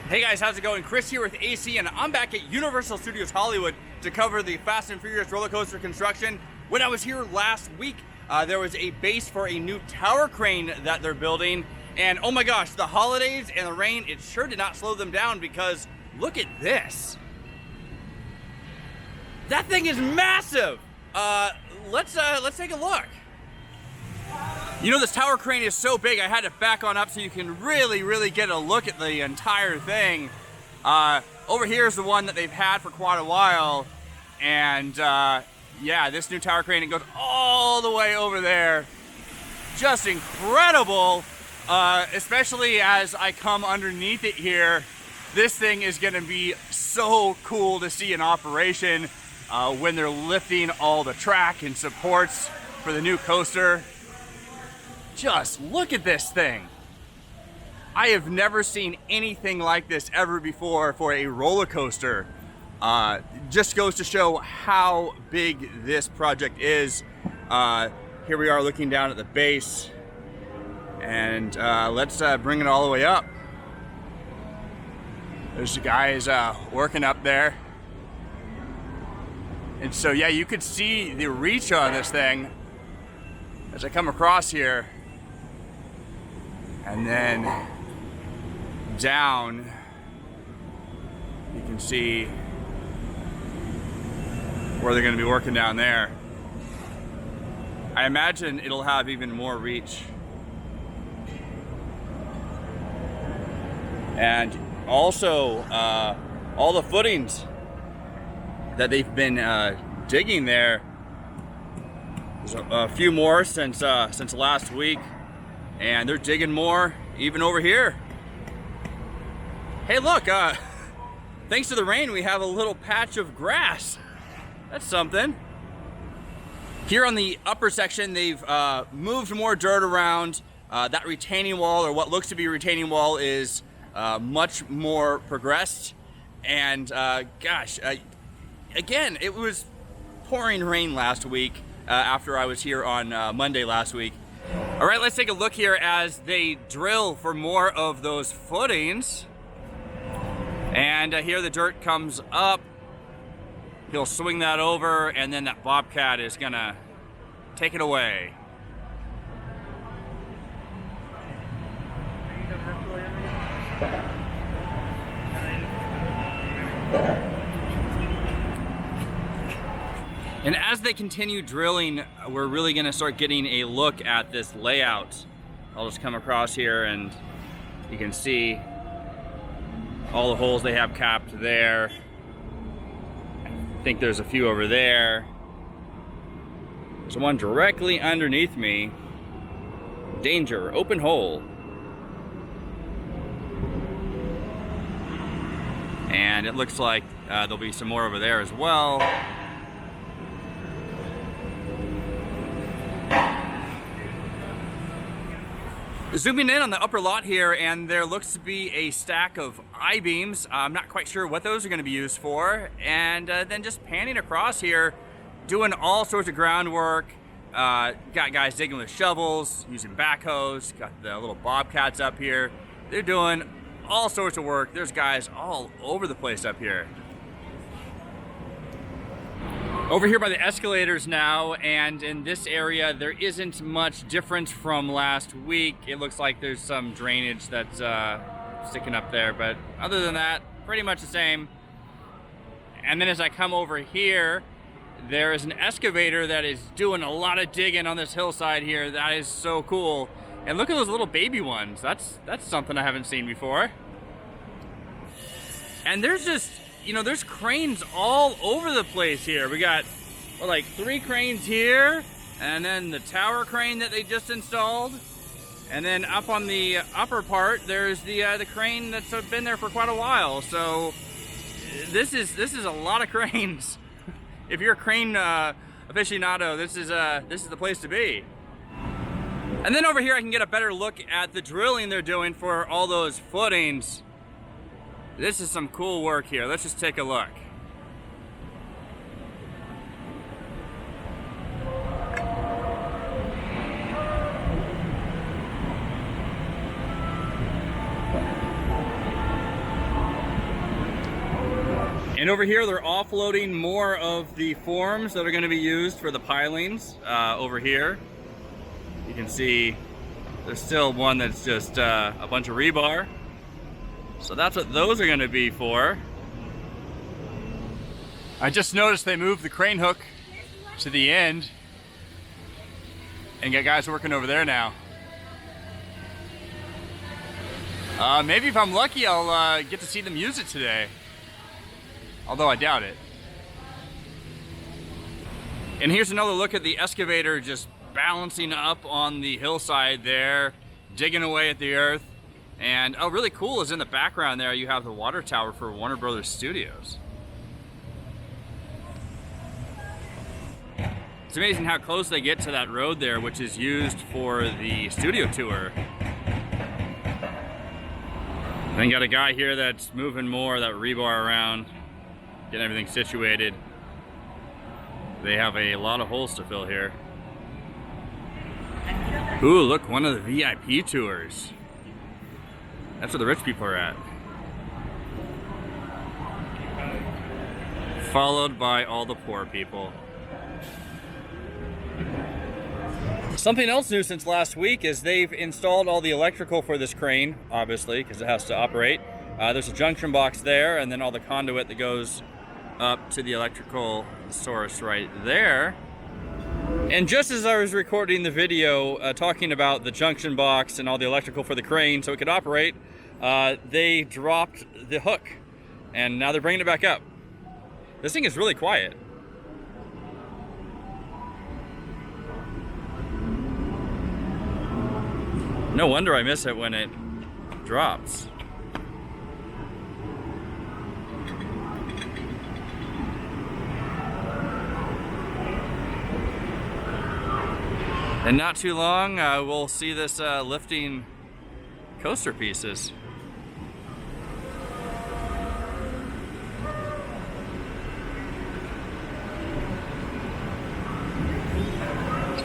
Hey guys, how's it going? Chris here with AC, and I'm back at Universal Studios Hollywood to cover the Fast and Furious roller coaster construction. When I was here last week, there was a base for a new tower crane that they're building, and oh my gosh, the holidays and the rain, it sure did not slow them down, because look at this. That thing is massive. Let's take a look. You know, this tower crane is so big, I had to back on up so you can really get a look at the entire thing. Over here is the one that they've had for quite a while, and yeah, this new tower crane, it goes all the way over there. Just incredible, especially as I come underneath it here. This thing is gonna be so cool to see in operation when they're lifting all the track and supports for the new coaster. Just look at this thing. I have never seen anything like this ever before for a roller coaster. Just goes to show how big this project is. Here we are looking down at the base, and let's bring it all the way up. There's the guys working up there. And so yeah, you could see the reach on this thing as I come across here. And then down, you can see where they're going to be working down there. I imagine it'll have even more reach. And also, all the footings that they've been digging there. There's a few more since last week. And they're digging more even over here. Hey look, thanks to the rain, we have a little patch of grass. That's something. Here on the upper section, they've moved more dirt around. That retaining wall, or what looks to be a retaining wall, is much more progressed. And gosh, again, it was pouring rain last week after I was here on Monday last week. All right, let's take a look here as they drill for more of those footings. And here the dirt comes up. He'll swing that over, and then that bobcat is gonna take it away. And as they continue drilling, we're really gonna start getting a look at this layout. I'll just come across here and you can see all the holes they have capped there. I think there's a few over there. There's one directly underneath me. Danger, open hole. And it looks like there'll be some more over there as well. Zooming in on the upper lot here, and there looks to be a stack of I-beams. I'm not quite sure what those are going to be used for. And then just panning across here, doing all sorts of groundwork. Got guys digging with shovels, using backhoes, got the little bobcats up here. They're doing all sorts of work. There's guys all over the place up here. Over here by the escalators now, and in this area, there isn't much difference from last week. It looks like there's some drainage that's sticking up there, but other than that, pretty much the same. And then as I come over here, there is an excavator that is doing a lot of digging on this hillside here. That is so cool. And look at those little baby ones. That's something I haven't seen before. And there's just, you know, there's cranes all over the place here. We got, well, like 3 cranes here, and then the tower crane that they just installed. And then up on the upper part, there's the crane that's been there for quite a while. So this is a lot of cranes. If you're a crane aficionado, this is the place to be. And then over here, I can get a better look at the drilling they're doing for all those footings. This is some cool work here. Let's just take a look. And over here, they're offloading more of the forms that are going to be used for the pilings over here. You can see there's still one that's just a bunch of rebar. So that's what those are going to be for. I just noticed they moved the crane hook to the end and got guys working over there now. Maybe if I'm lucky, I'll get to see them use it today. Although I doubt it. And here's another look at the excavator just balancing up on the hillside there, digging away at the earth. And oh, really cool is in the background there, you have the water tower for Warner Brothers Studios. It's amazing how close they get to that road there, which is used for the studio tour. Then got a guy here that's moving more of that rebar around, getting everything situated. They have a lot of holes to fill here. Ooh, look, one of the VIP tours. That's where the rich people are at. Followed by all the poor people. Something else new since last week is they've installed all the electrical for this crane, obviously, because it has to operate. There's a junction box there, and then all the conduit that goes up to the electrical source right there. And just as I was recording the video talking about the junction box and all the electrical for the crane so it could operate, they dropped the hook, and now they're bringing it back up. This thing is really quiet. No wonder I miss it when it drops. And not too long, we'll see this lifting coaster pieces.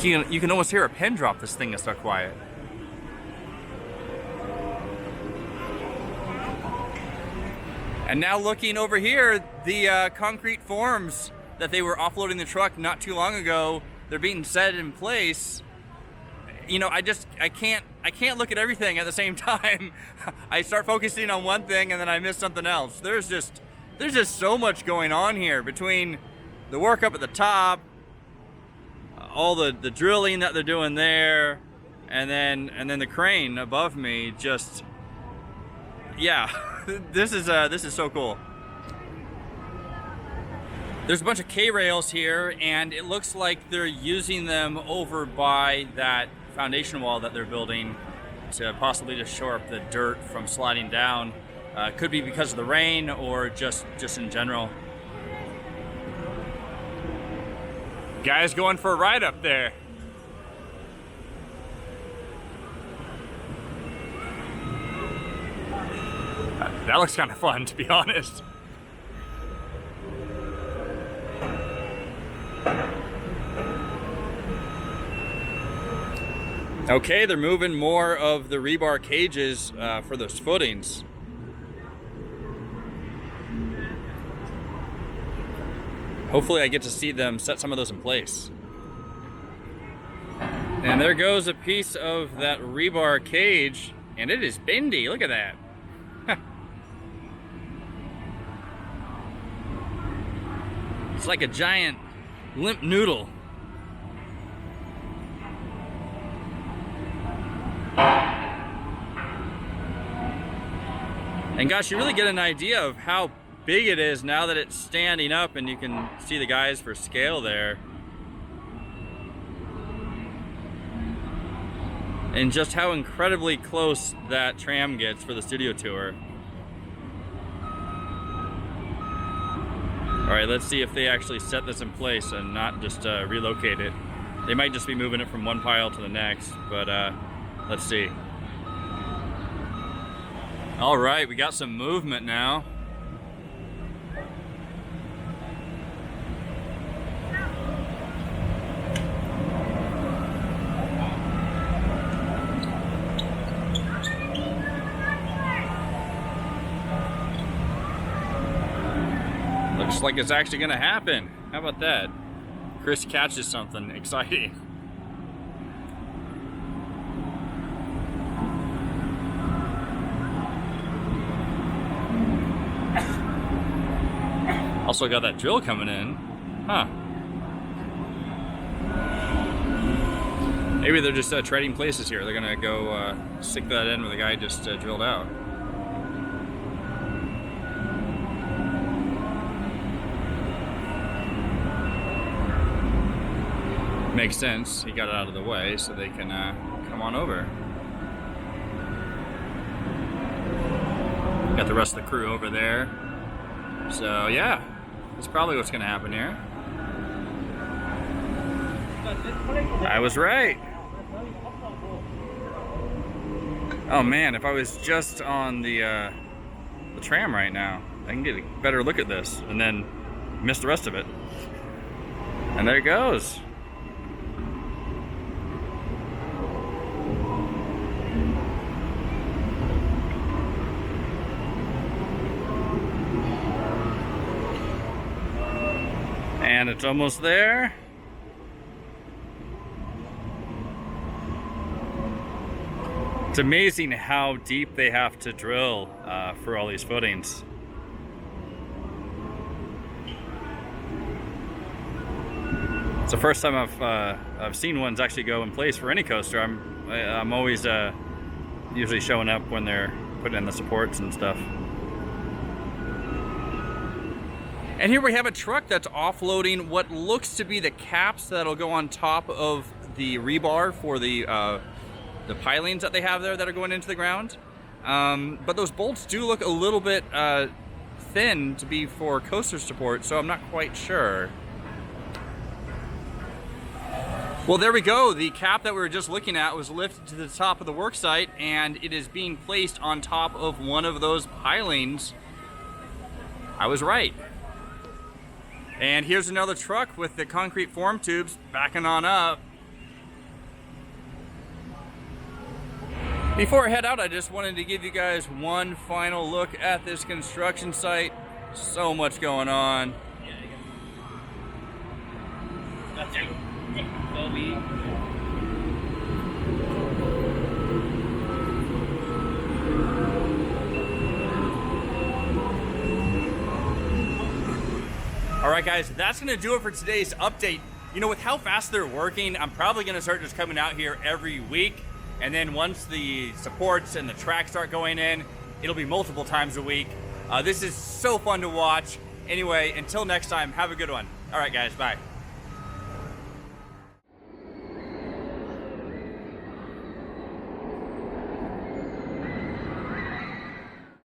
You can almost hear a pin drop. This thing is so quiet. And now looking over here, the concrete forms that they were offloading the truck not too long ago, they're being set in place. You know, I can't look at everything at the same time. I start focusing on one thing and then I miss something else. There's just so much going on here between the work up at the top, all the drilling that they're doing there, and then the crane above me. Just, yeah, this is so cool. There's a bunch of K-rails here, and it looks like they're using them over by that foundation wall that they're building to possibly just shore up the dirt from sliding down. Could be because of the rain or just in general. Guys going for a ride up there. That looks kind of fun, to be honest. Okay, they're moving more of the rebar cages for those footings. Hopefully I get to see them set some of those in place. And there goes a piece of that rebar cage, and it is bendy. Look at that. It's like a giant limp noodle. And gosh, you really get an idea of how big it is now that it's standing up and you can see the guys for scale there. And just how incredibly close that tram gets for the studio tour. Alright, let's see if they actually set this in place and not just relocate it. They might just be moving it from one pile to the next, but let's see. Alright, we got some movement now. like it's actually gonna happen. How about that? Chris catches something exciting. Also got that drill coming in. Huh. Maybe they're just trading places here. They're gonna go stick that in where the guy just drilled out. Makes sense. He got it out of the way so they can come on over. Got the rest of the crew over there. So yeah, that's probably what's gonna happen here. I was right. Oh man, if I was just on the tram right now, I can get a better look at this and then miss the rest of it. And there it goes. And it's almost there. It's amazing how deep they have to drill for all these footings. It's the first time I've seen ones actually go in place for any coaster. I'm always usually showing up when they're putting in the supports and stuff. And here we have a truck that's offloading what looks to be the caps that'll go on top of the rebar for the pilings that they have there that are going into the ground. But those bolts do look a little bit thin to be for coaster support, so I'm not quite sure. Well, there we go. The cap that we were just looking at was lifted to the top of the work site, and it is being placed on top of one of those pilings. I was right. And here's another truck with the concrete form tubes backing on up. Before I head out, I just wanted to give you guys one final look at this construction site. So much going on. All right, guys, that's gonna do it for today's update. You know, with how fast they're working, I'm probably gonna start just coming out here every week. And then once the supports and the tracks start going in, it'll be multiple times a week. This is so fun to watch. Anyway, until next time, have a good one. All right, guys, bye.